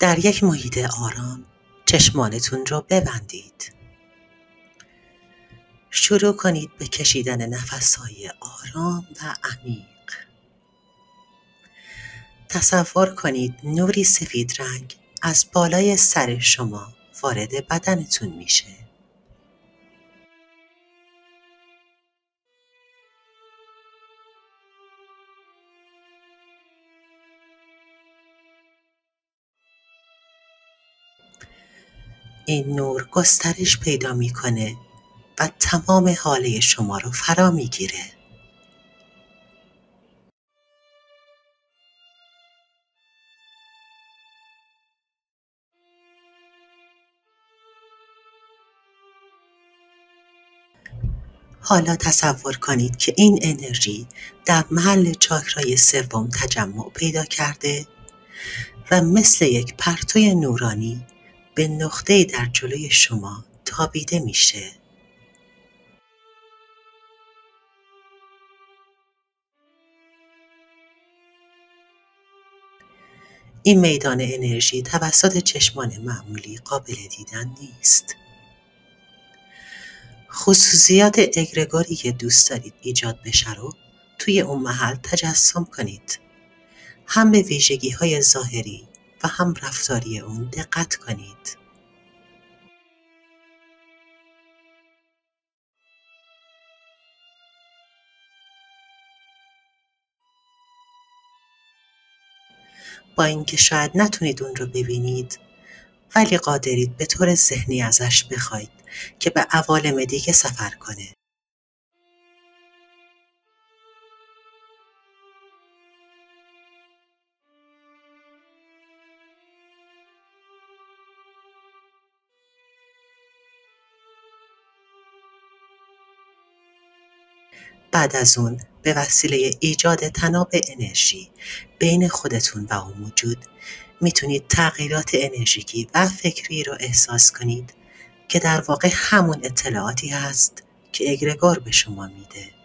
در یک محیط آرام چشمانتون رو ببندید. شروع کنید به کشیدن نفس‌های آرام و عمیق. تصور کنید نوری سفید رنگ از بالای سر شما وارد بدنتون میشه. این نور گسترش پیدا میکنه و تمام حاله شما رو فرا میگیره. حالا تصور کنید که این انرژی در محل چاکرای سوم تجمع پیدا کرده و مثل یک پرتوی نورانی به نقطه‌ای در جلوی شما تابیده میشه. این میدان انرژی توسط چشمان معمولی قابل دیدن نیست. خصوصیات اگرگاری که دوست دارید ایجاد بشه رو توی اون محل تجسم کنید. هم به ویژگی‌های ظاهری و هم رفتاری اون دقت کنید. با اینکه شاید نتونید اون رو ببینید، ولی قادرید به طور ذهنی ازش بخواید که به عوالم دیگه سفر کنه. بعد از اون به وسیله ایجاد تناب انرژی بین خودتون و اون موجود میتونید تغییرات انرژیکی و فکری رو احساس کنید که در واقع همون اطلاعاتی هست که اگرگار به شما میده.